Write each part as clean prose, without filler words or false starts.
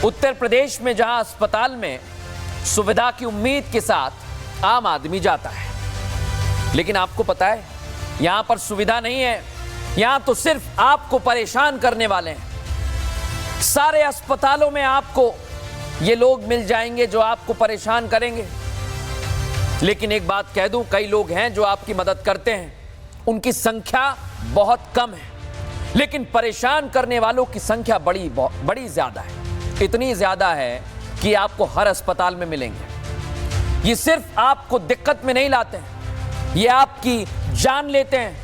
उत्तर प्रदेश में जहां अस्पताल में सुविधा की उम्मीद के साथ आम आदमी जाता है, लेकिन आपको पता है यहां पर सुविधा नहीं है। यहां तो सिर्फ आपको परेशान करने वाले हैं। सारे अस्पतालों में आपको ये लोग मिल जाएंगे जो आपको परेशान करेंगे। लेकिन एक बात कह दूं, कई लोग हैं जो आपकी मदद करते हैं, उनकी संख्या बहुत कम है, लेकिन परेशान करने वालों की संख्या बड़ी ज्यादा है। इतनी ज्यादा है कि आपको हर अस्पताल में मिलेंगे। ये सिर्फ आपको दिक्कत में नहीं लाते हैं, ये आपकी जान लेते हैं।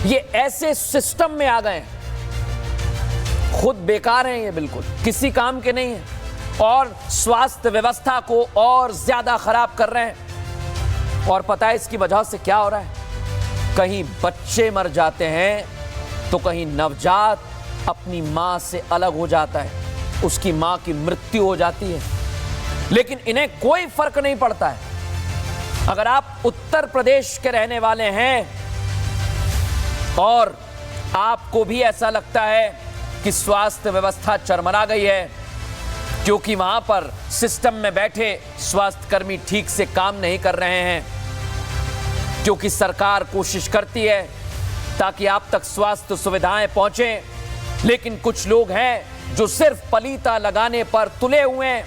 ये ऐसे सिस्टम में आ गए हैं, खुद बेकार हैं, ये बिल्कुल किसी काम के नहीं है और स्वास्थ्य व्यवस्था को और ज्यादा खराब कर रहे हैं। और पता है इसकी वजह से क्या हो रहा है? कहीं बच्चे मर जाते हैं तो कहीं नवजात अपनी मां से अलग हो जाता है, उसकी मां की मृत्यु हो जाती है। लेकिन इन्हें कोई फर्क नहीं पड़ता है। अगर आप उत्तर प्रदेश के रहने वाले हैं और आपको भी ऐसा लगता है कि स्वास्थ्य व्यवस्था चरमरा गई है क्योंकि वहां पर सिस्टम में बैठे स्वास्थ्य कर्मी ठीक से काम नहीं कर रहे हैं, क्योंकि सरकार कोशिश करती है ताकि आप तक स्वास्थ्य सुविधाएं पहुंचे, लेकिन कुछ लोग हैं जो सिर्फ पलीता लगाने पर तुले हुए हैं।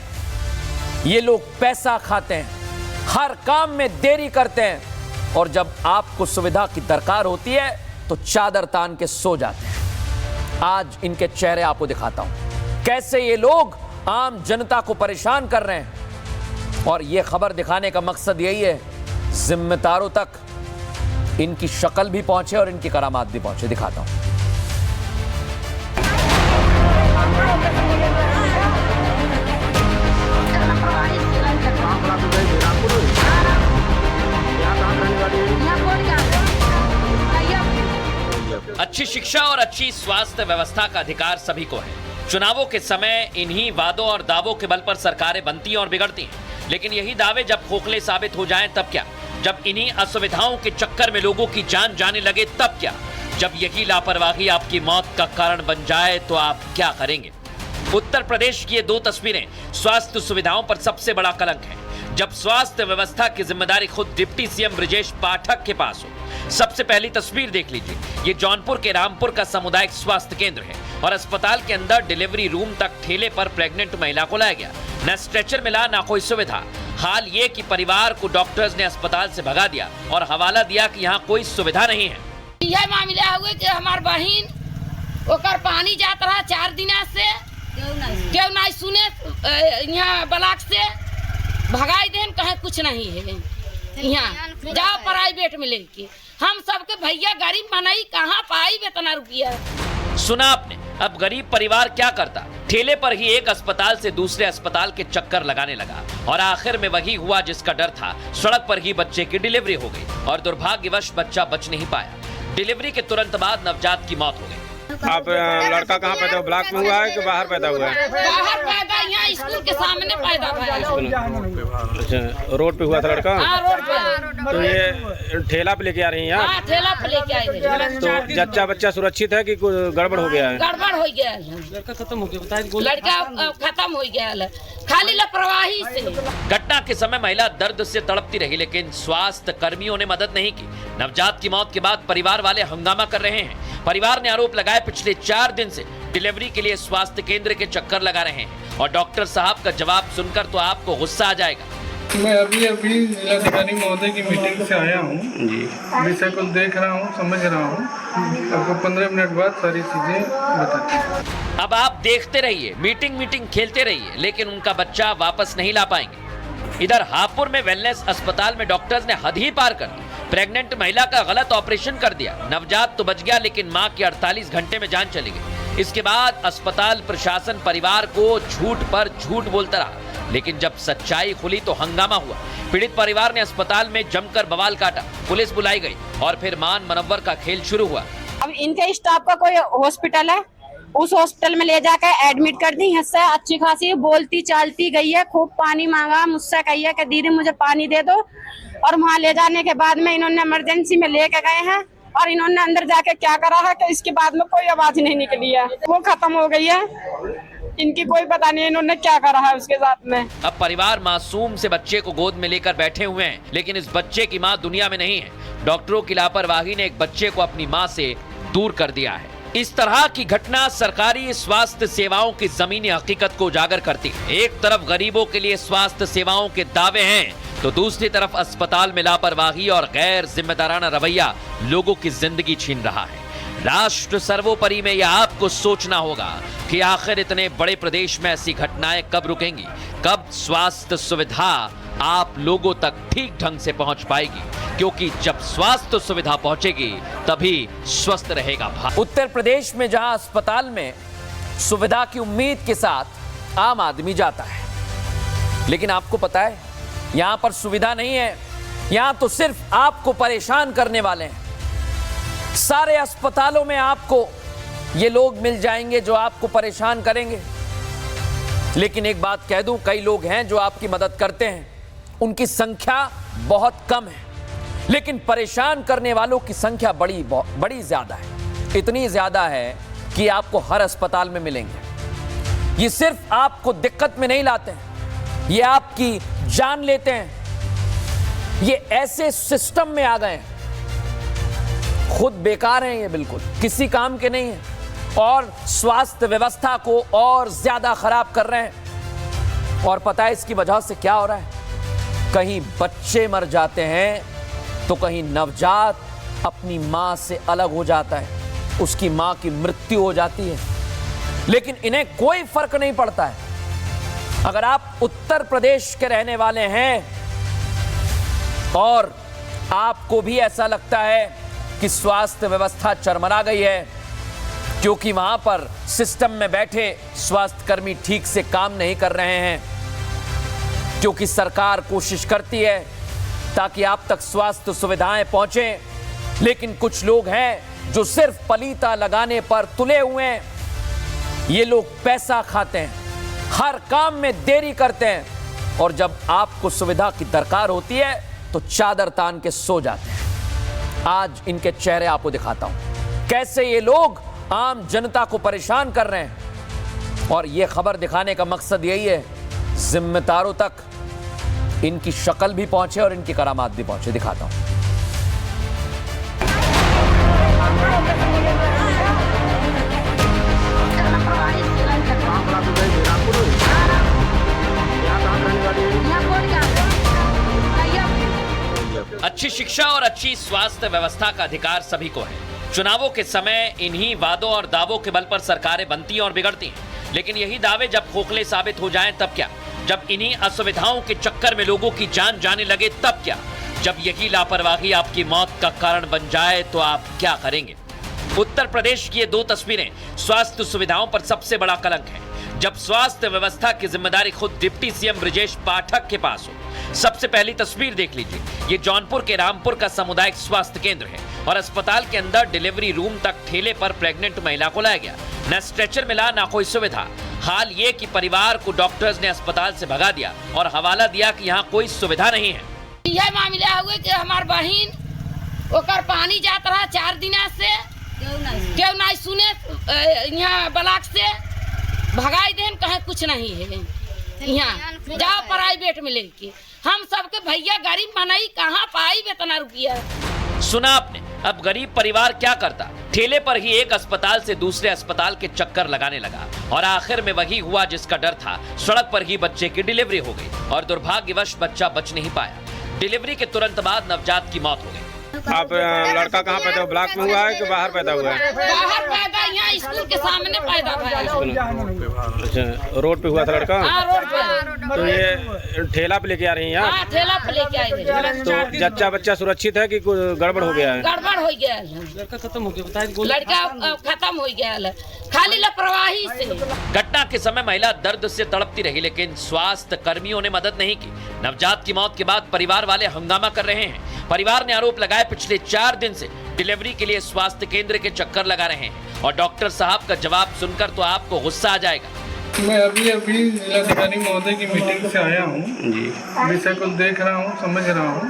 ये लोग पैसा खाते हैं, हर काम में देरी करते हैं, और जब आपको सुविधा की दरकार होती है तो चादर तान के सो जाते हैं। आज इनके चेहरे आपको दिखाता हूं, कैसे ये लोग आम जनता को परेशान कर रहे हैं। और ये खबर दिखाने का मकसद यही है, जिम्मेदारों तक इनकी शक्ल भी पहुंचे और इनकी करामात भी पहुंचे। दिखाता हूं। अच्छी शिक्षा और अच्छी स्वास्थ्य व्यवस्था का अधिकार सभी को है। चुनावों के समय इन्हीं वादों और दावों के बल पर सरकारें बनती हैं और बिगड़ती हैं। लेकिन यही दावे जब खोखले साबित हो जाएं तब क्या? जब इन्हीं असुविधाओं के चक्कर में लोगों की जान जाने लगे तब क्या? जब यही लापरवाही आपकी मौत का कारण बन जाए तो आप क्या करेंगे? उत्तर प्रदेश की ये दो तस्वीरें स्वास्थ्य सुविधाओं पर सबसे बड़ा कलंक है। जब स्वास्थ्य व्यवस्था की जिम्मेदारी खुद डिप्टी सीएम ब्रजेश पाठक के पास हो। सबसे पहली तस्वीर देख लीजिए, ये जौनपुर के रामपुर का सामुदायिक स्वास्थ्य केंद्र है और अस्पताल के अंदर डिलीवरी रूम तक ठेले पर प्रेग्नेंट महिला को लाया गया। न स्ट्रेचर मिला, ना कोई सुविधा। हाल ये कि परिवार को डॉक्टर्स ने अस्पताल से भगा दिया और हवाला दिया कि यहाँ कोई सुविधा नहीं है। यह मामला हुआ कि हमार बहन ओकर पानी जात रहा 4 दिन से, क्यों नहीं सुने, यहाँ ब्लॉक से भगाई देन, कहे कुछ नहीं है, यहाँ जाओ प्राइवेट में लेके। हम सबके भैया गरीब मनई कहाँ पाई इतना रुपया। सुना आपने, अब गरीब परिवार क्या करता? ठेले पर ही एक अस्पताल से दूसरे अस्पताल के चक्कर लगाने लगा और आखिर में वही हुआ जिसका डर था। सड़क पर ही बच्चे की डिलीवरी हो गई और दुर्भाग्यवश बच्चा बच नहीं पाया। डिलीवरी के तुरंत बाद नवजात की मौत हो गई। आप लड़का कहाँ पैदा हुआ? ब्लॉक में हुआ है कि बाहर पैदा हुआ है? बाहर पैदा, यहाँ स्कूल के सामने पैदा हुआ। अच्छा, रोड पे हुआ था लड़का? हाँ, रोड पे। तो ये ठेला पे लेके आ रही हैं आप? हाँ, ठेला पे लेके आए थे। तो जच्चा बच्चा सुरक्षित है कि कुछ गड़बड़ हो गया है? गड़बड़ हो गया है, लड़का खत्म हो गया, लड़का खत्म हो गया है, खाली लापरवाही से। घटना के समय महिला दर्द से तड़पती रही, लेकिन स्वास्थ्य कर्मियों ने मदद नहीं की। नवजात की मौत के बाद परिवार वाले हंगामा कर रहे हैं। परिवार ने आरोप लगाया पिछले 4 दिन से डिलीवरी के लिए स्वास्थ्य केंद्र के चक्कर लगा रहे हैं और डॉक्टर साहब का जवाब सुनकर तो आपको गुस्सा आ जाएगा। मैं अभी जिलाधिकारी महोदय की मीटिंग से आया हूँ जी, विषय को देख रहा हूँ, समझ रहा हूँ, आपको 15 मिनट बाद सारी चीजें बताती हूँ। अब आप देखते रहिए, मीटिंग खेलते रहिए, लेकिन उनका बच्चा वापस नहीं ला पाएंगे। इधर हापुड़ में वेलनेस अस्पताल में डॉक्टर्स ने हद ही पार कर दी। प्रेग्नेंट महिला का गलत ऑपरेशन कर दिया। नवजात तो बच गया, लेकिन मां की 48 घंटे में जान चली गई। इसके बाद अस्पताल प्रशासन परिवार को झूठ पर झूठ बोलता रहा, लेकिन जब सच्चाई खुली तो हंगामा हुआ। पीड़ित परिवार ने अस्पताल में जमकर बवाल काटा, पुलिस बुलाई गई और फिर मान मनव्वर का खेल शुरू हुआ। अब इनके स्टाफ का कोई हॉस्पिटल है, उस हॉस्पिटल में ले जाकर एडमिट कर दी। इससे अच्छी खासी बोलती चालती गई है, खूब पानी मांगा, मुझसे कही है कि दीदी मुझे पानी दे दो। और वहाँ ले जाने के बाद में इन्होंने इमरजेंसी में लेके गए हैं और इन्होंने अंदर जाके क्या करा है कि इसके बाद में कोई आवाज नहीं निकली है, वो खत्म हो गई है। इनकी कोई पता नहीं इन्होंने क्या करा है उसके साथ में। अब परिवार मासूम से बच्चे को गोद में लेकर बैठे हुए हैं, लेकिन इस बच्चे की मां दुनिया में नहीं है। डॉक्टरों की लापरवाही ने एक बच्चे को अपनी मां से दूर कर दिया है। इस तरह की घटना सरकारी स्वास्थ्य सेवाओं की जमीनी हकीकत को उजागर करती है। एक तरफ गरीबों के लिए स्वास्थ्य सेवाओं के दावे हैं, तो दूसरी तरफ अस्पताल में लापरवाही और गैर जिम्मेदाराना रवैया लोगों की जिंदगी छीन रहा है। राष्ट्र सर्वोपरि में यह आपको सोचना होगा कि आखिर इतने बड़े प्रदेश में ऐसी घटनाएं कब रुकेंगी, कब स्वास्थ्य सुविधा आप लोगों तक ठीक ढंग से पहुंच पाएगी, क्योंकि जब स्वास्थ्य सुविधा पहुंचेगी तभी स्वस्थ रहेगा भारत। उत्तर प्रदेश में जहां अस्पताल में सुविधा की उम्मीद के साथ आम आदमी जाता है, लेकिन आपको पता है यहां पर सुविधा नहीं है। यहां तो सिर्फ आपको परेशान करने वाले हैं। सारे अस्पतालों में आपको ये लोग मिल जाएंगे जो आपको परेशान करेंगे। लेकिन एक बात कह दूं, कई लोग हैं जो आपकी मदद करते हैं, उनकी संख्या बहुत कम है, लेकिन परेशान करने वालों की संख्या बड़ी ज्यादा है। इतनी ज्यादा है कि आपको हर अस्पताल में मिलेंगे। ये सिर्फ आपको दिक्कत में नहीं लाते हैं, ये आपकी जान लेते हैं। ये ऐसे सिस्टम में आ गए हैं, खुद बेकार हैं, ये बिल्कुल किसी काम के नहीं है और स्वास्थ्य व्यवस्था को और ज्यादा खराब कर रहे हैं। और पता है इसकी वजह से क्या हो रहा है? कहीं बच्चे मर जाते हैं, तो कहीं नवजात अपनी मां से अलग हो जाता है, उसकी मां की मृत्यु हो जाती है। लेकिन इन्हें कोई फर्क नहीं पड़ता है। अगर आप उत्तर प्रदेश के रहने वाले हैं और आपको भी ऐसा लगता है कि स्वास्थ्य व्यवस्था चरमरा गई है क्योंकि वहां पर सिस्टम में बैठे स्वास्थ्य कर्मी ठीक से काम नहीं कर रहे हैं, क्योंकि सरकार कोशिश करती है ताकि आप तक स्वास्थ्य सुविधाएं पहुंचे, लेकिन कुछ लोग हैं जो सिर्फ पलीता लगाने पर तुले हुए हैं। ये लोग पैसा खाते हैं, हर काम में देरी करते हैं, और जब आपको सुविधा की दरकार होती है तो चादर तान के सो जाते हैं। आज इनके चेहरे आपको दिखाता हूं, कैसे ये लोग आम जनता को परेशान कर रहे हैं। और ये खबर दिखाने का मकसद यही है, जिम्मेदारों तक इनकी शक्ल भी पहुंचे और इनकी करामात भी पहुंचे। दिखाता हूं। अच्छी शिक्षा और अच्छी स्वास्थ्य व्यवस्था का अधिकार सभी को है। चुनावों के समय इन्हीं वादों और दावों के बल पर सरकारें बनती और बिगड़ती हैं। लेकिन यही दावे जब खोखले साबित हो जाएं तब क्या? जब इन्हीं असुविधाओं के चक्कर में लोगों की जान जाने लगे तब क्या? जब यही लापरवाही आपकी मौत का कारण बन जाए तो आप क्या करेंगे? उत्तर प्रदेश की ये दो तस्वीरें स्वास्थ्य सुविधाओं पर सबसे बड़ा कलंक है। जब स्वास्थ्य व्यवस्था की जिम्मेदारी खुद डिप्टी सीएम ब्रजेश पाठक के पास हो। सबसे पहली तस्वीर देख लीजिए। ये जौनपुर के रामपुर का सामुदायिक स्वास्थ्य केंद्र है और अस्पताल के अंदर डिलीवरी रूम तक ठेले पर प्रेग्नेंट महिला को लाया गया। न स्ट्रेचर मिला, ना कोई सुविधा। हाल ये कि परिवार को डॉक्टर्स ने अस्पताल से भगा दिया और हवाला दिया कि यहाँ कोई सुविधा नहीं है। यह मामला हुआ कि हमार बहन ओकर पानी जात रहा 4 दिन से, क्यों नहीं सुने। यहाँ ब्लॉक से भगाई देन, कहे कुछ नहीं है। यहाँ जाओ प्राइवेट में लेके। हम सबके भैया गरीब मनाई कहाँ पाई इतना रुपया। सुना आपने? अब गरीब परिवार क्या करता? ठेले पर ही एक अस्पताल से दूसरे अस्पताल के चक्कर लगाने लगा और आखिर में वही हुआ जिसका डर था। सड़क पर ही बच्चे की डिलीवरी हो गई और दुर्भाग्यवश बच्चा बच नहीं पाया। डिलीवरी के तुरंत बाद नवजात की मौत हो गई। आप लड़का कहाँ पैदा हुआ? ब्लॉक में हुआ है कि बाहर पैदा हुआ है? बाहर पैदा, यहाँ स्कूल के सामने पैदा हुआ। अच्छा, रोड पे हुआ था लड़का? हाँ, रोड पे। तो ये ठेला पे लेके आ रही हैं आप? हाँ, ठेला पे लेके आए थे। तो जच्चा बच्चा सुरक्षित है कि कुछ गड़बड़ हो गया है? गड़बड़ हो गया है। लड़का खत्म हो गया, बताइए। लड़का खत्म हो गया है, खाली लापरवाही से। घटना के समय महिला दर्द से तड़पती रही, लेकिन स्वास्थ्य कर्मियों ने मदद नहीं की। नवजात की मौत के बाद परिवार वाले हंगामा कर रहे हैं। परिवार ने आरोप लगाया पिछले 4 दिन से डिलीवरी के लिए स्वास्थ्य केंद्र के चक्कर लगा रहे हैं। और डॉक्टर साहब का जवाब सुनकर तो आपको गुस्सा आ जाएगा। मैं अभी जिलाधिकारी महोदय की मीटिंग से आया हूँ जी। विषय को देख रहा हूँ, समझ रहा हूँ।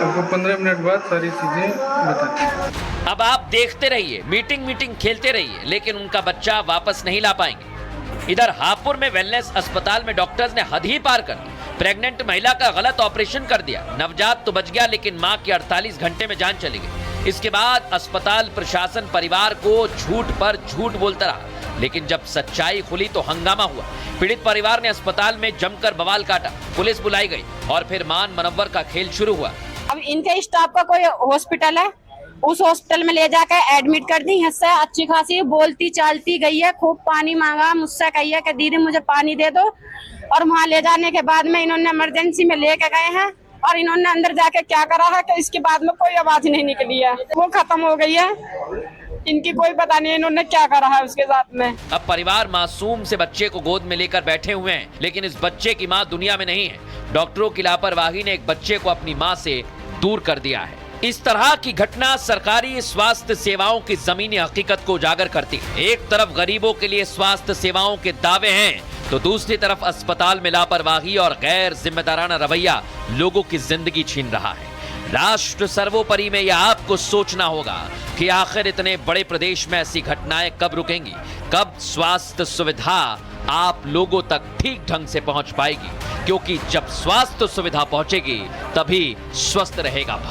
आपको 15 मिनट बाद सारी चीजें बताते हैं। अब आप देखते रहिए, मीटिंग खेलते रहिए, लेकिन उनका बच्चा वापस नहीं ला पाएंगे। इधर हापुड़ में वेलनेस अस्पताल में डॉक्टर्स ने हद ही पार कर दी। प्रेग्नेंट महिला का गलत ऑपरेशन कर दिया। नवजात तो बच गया, लेकिन मां की 48 घंटे में जान चली गई। इसके बाद अस्पताल प्रशासन परिवार को झूठ पर झूठ बोलता रहा, लेकिन जब सच्चाई खुली तो हंगामा हुआ। पीड़ित परिवार ने अस्पताल में जमकर बवाल काटा, पुलिस बुलाई गई और फिर मान मनव्वर का खेल शुरू हुआ। अब इनके स्टाफ का कोई हॉस्पिटल है, उस हॉस्पिटल में ले जाकर एडमिट कर दी। इससे अच्छी खासी बोलती चालती गई है, खूब पानी मांगा, मुझसे कही है कि दीदी मुझे पानी दे दो। और वहाँ ले जाने के बाद में इन्होंने इमरजेंसी में लेके गए हैं और इन्होंने अंदर जाके क्या करा है कि इसके बाद में कोई आवाज नहीं निकली है, वो खत्म हो गई है। इनकी कोई पता नहीं इन्होंने क्या करा है उसके साथ में। अब परिवार मासूम से बच्चे को गोद में लेकर बैठे हुए हैं, लेकिन इस बच्चे की मां दुनिया में नहीं है। डॉक्टरों की लापरवाही ने एक बच्चे को अपनी मां से दूर कर दिया है। इस तरह की घटना सरकारी स्वास्थ्य सेवाओं की जमीनी हकीकत को उजागर करती है। एक तरफ गरीबों के लिए स्वास्थ्य सेवाओं के दावे हैं, तो दूसरी तरफ अस्पताल में लापरवाही और गैर जिम्मेदाराना रवैया लोगों की जिंदगी छीन रहा है। राष्ट्र सर्वोपरि में यह आपको सोचना होगा कि आखिर इतने बड़े प्रदेश में ऐसी घटनाएं कब रुकेंगी, कब स्वास्थ्य सुविधा आप लोगों तक ठीक ढंग से पहुंच पाएगी, क्योंकि जब स्वास्थ्य सुविधा पहुंचेगी तभी स्वस्थ रहेगा भारत।